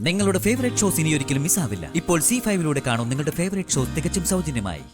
നിങ്ങളുടെ favourite shows ഇനി ഒരിക്കലും മിസ്സാവില്ല. ഇപ്പോൾ C5 കാണും നിങ്ങളുടെ ഫേവറേറ്റ് ഷോസ് തികച്ചും സൗജന്യമായി.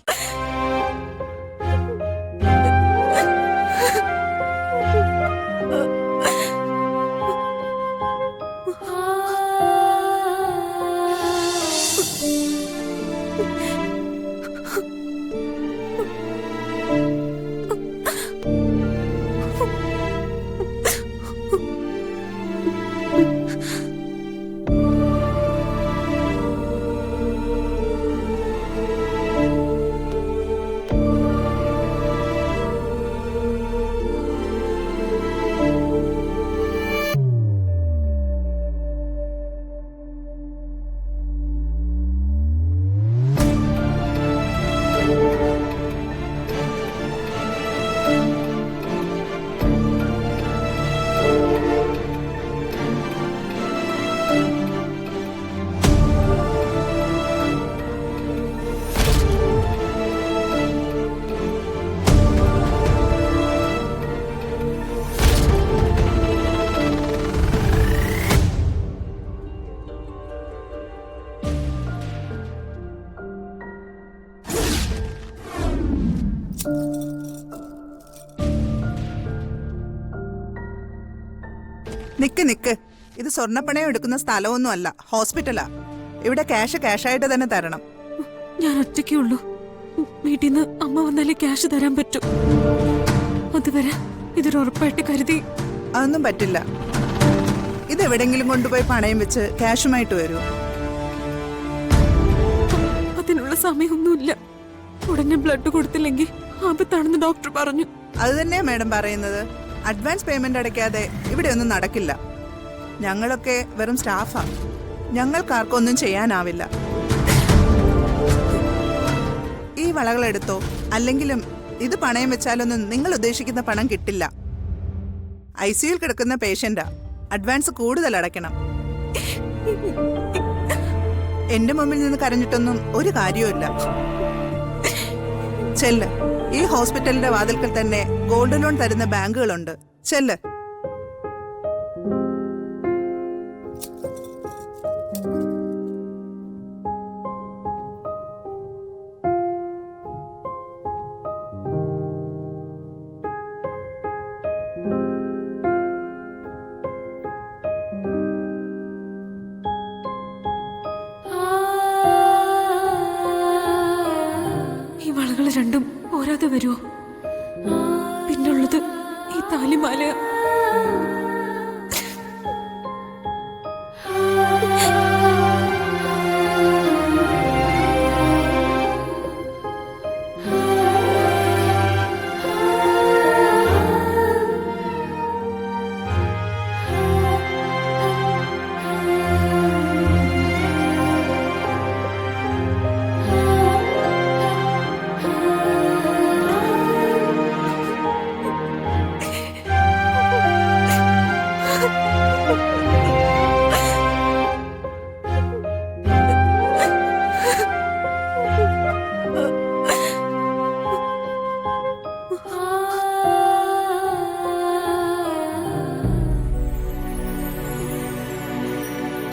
നിക്ക് ഇത് സ്വർണ്ണപ്പണയം എടുക്കുന്ന സ്ഥലമൊന്നും അല്ല, ഹോസ്പിറ്റലാ. ഇവിടെ ക്യാഷായിട്ട് തന്നെ തരണം. ഞാൻ ഒറ്റയ്ക്കേ ഉള്ളൂ. വീട്ടിൽ നിന്ന് അമ്മ വന്നാലേ ക്യാഷ് തരാൻ പറ്റൂ. അതുവരെ ഇതൊരു ഉറപ്പായിട്ട് കരുതി. അതൊന്നും പറ്റില്ല. ഇതെവിടെങ്കിലും കൊണ്ടുപോയി പണയം വെച്ച് ക്യാഷുമായിട്ട് വരൂ. അതിനുള്ള സമയമൊന്നുമില്ല. ഉടനെ ബ്ലഡ് കൊടുത്തില്ലെങ്കിൽ ആപത്താണെന്ന് ഡോക്ടർ പറഞ്ഞു. അത് തന്നെയാ മേഡം പറയുന്നത്. അഡ്വാൻസ് പേയ്മെന്റ് അടയ്ക്കാതെ ഇവിടെ ഒന്നും നടക്കില്ല. ഞങ്ങളൊക്കെ വെറും സ്റ്റാഫാ. ഞങ്ങൾക്കാർക്കൊന്നും ചെയ്യാനാവില്ല. ഈ വളകൾ എടുത്തോ, അല്ലെങ്കിലും ഇത് പണയം വെച്ചാലൊന്നും നിങ്ങൾ ഉദ്ദേശിക്കുന്ന പണം കിട്ടില്ല. ICUയിൽ കിടക്കുന്ന പേഷ്യന്റാ. അഡ്വാൻസ് കൂടുതൽ അടയ്ക്കണം. എന്റെ മുമ്പിൽ നിന്ന് കരഞ്ഞിട്ടൊന്നും ഒരു കാര്യവുമില്ല. ചെല്ല്, ഈ ഹോസ്പിറ്റലിന്റെ വാതിൽക്കൽ തന്നെ ഗോൾഡ് ലോൺ തരുന്ന ബാങ്കുകളുണ്ട്. ചെല്ല്. ഈ വളകൾ രണ്ടും പോരാതെ വരുമോ? പിന്നുള്ളത് ഈ താലിമാല.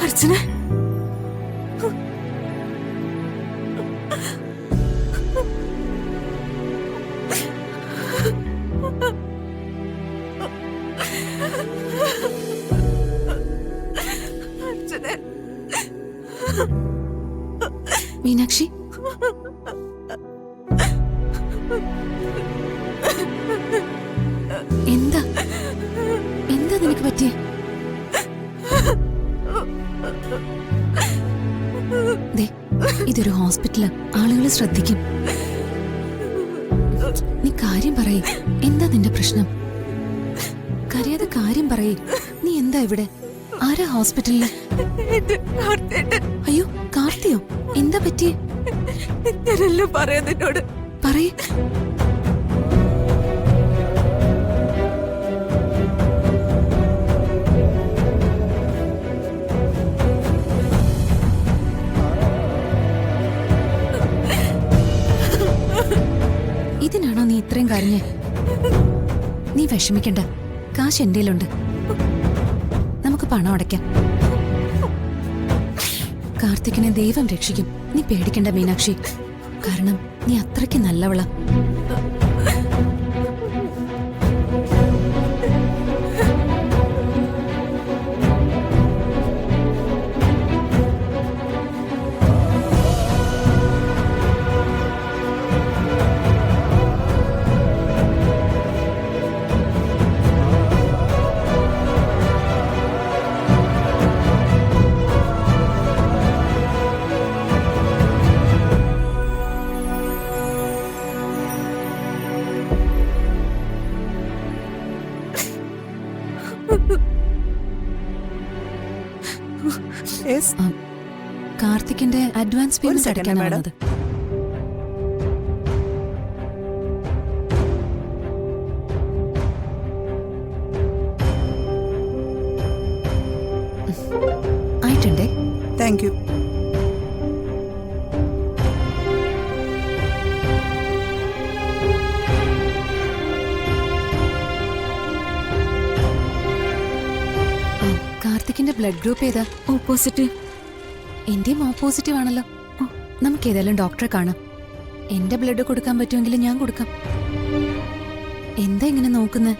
അർച്ചന, മീനാക്ഷി, എന്താ എന്താ നിനക്ക് പറ്റിയേ? ഇതൊരു ഹോസ്പിറ്റലാ, ആളുകൾ ശ്രദ്ധിക്കും. നീ കാര്യം പറയേ, എന്താ നിന്റെ പ്രശ്നം? കരയാതെ കാര്യം പറയേ. നീ എന്താ ഇവിടെ? ആരാ ഹോസ്പിറ്റലില്? അയ്യോ, കാർത്തിയോ? എന്താ പറ്റിയേ? ഞാനല്ലോ പറയാ നിന്നോട്. പറയേ. ഇതിനാണോ നീ ഇത്രയും കരഞ്ഞേ? നീ വിഷമിക്കണ്ട, കാശ് എന്റേലുണ്ട്. നമുക്ക് പണം അടയ്ക്കാം. കാർത്തികിനെ ദൈവം രക്ഷിക്കും. നീ പേടിക്കണ്ട മീനാക്ഷി. കാരണം നീ അത്രയ്ക്ക് നല്ലവളാ. യെസ്, കാർത്തികിന്റെ അഡ്വാൻസ് പേയ്മെന്റ് second, അടയ്ക്കാനാണത്. ആയിട്ടുണ്ടേ. Thank you. കാർത്തികിന്റെ ബ്ലഡ് ഗ്രൂപ്പ് ഏതാ? O positive. എന്റെയും ഓ പോസിറ്റീവ് ആണല്ലോ. നമുക്ക് ഏതായാലും ഡോക്ടറെ കാണാം. എന്റെ ബ്ലഡ് കൊടുക്കാൻ പറ്റുമെങ്കിൽ ഞാൻ കൊടുക്കാം. എന്താ ഇങ്ങനെ നോക്കുന്നേ?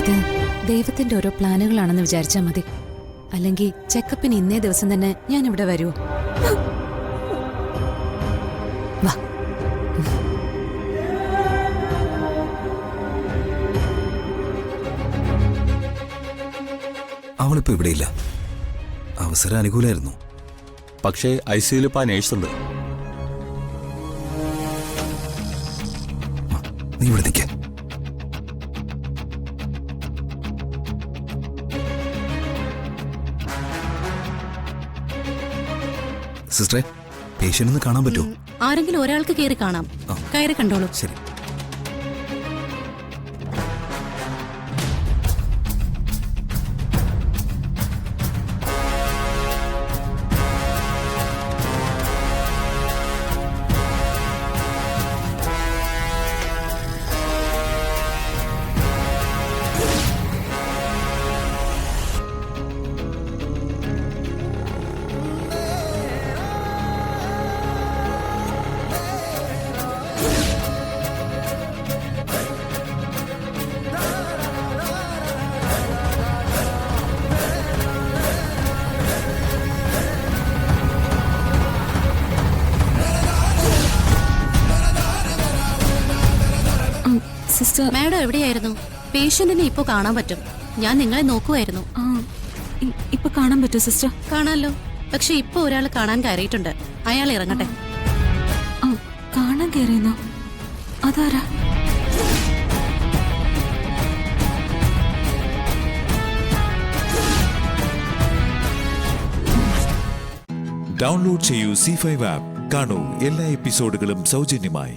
ഇത് ദൈവത്തിന്റെ ഓരോ പ്ലാനുകളാണെന്ന് വിചാരിച്ചാൽ മതി. അല്ലെങ്കിൽ ചെക്കപ്പിന് ഇന്നേ ദിവസം തന്നെ ഞാൻ ഇവിടെ വരുമോ? വാ. അവളിപ്പോ ഇവിടെയില്ല. അവസരം അനുകൂലമായിരുന്നു. പക്ഷേ ICUയിൽ ഇപ്പം ആ നേഴ്സുണ്ട്. നീ ഇവിടെ നിൽക്ക. സിസ്റ്ററെ, പേഷ്യന്റ് ഒന്ന് കാണാൻ പറ്റുമോ? ആരെങ്കിലും ഒരാൾക്ക് കയറി കാണാം. കയറി കണ്ടോളൂ. ശരി. സിസ്റ്റർ, മാഡം എവിടെയായിരുന്നു? പേഷ്യന്റിനെ ഇപ്പോ കാണാൻ പറ്റും. ഞാൻ നിങ്ങളെ നോക്കുമായിരുന്നു. ഇപ്പൊ കാണാൻ പറ്റുമോ സിസ്റ്റർ? കാണാലോ. പക്ഷെ ഇപ്പൊ ഒരാൾ കാണാൻ കയറിയിട്ടുണ്ട്. അയാൾ ഇറങ്ങട്ടെ. കാണാൻ കയറിയെന്നോ? അതാരാ? ഡൗൺലോഡ് ചെയ്യൂ C5 ആപ്പ്. കാണൂ എല്ലാ എപ്പിസോഡുകളും സൗജന്യമായി.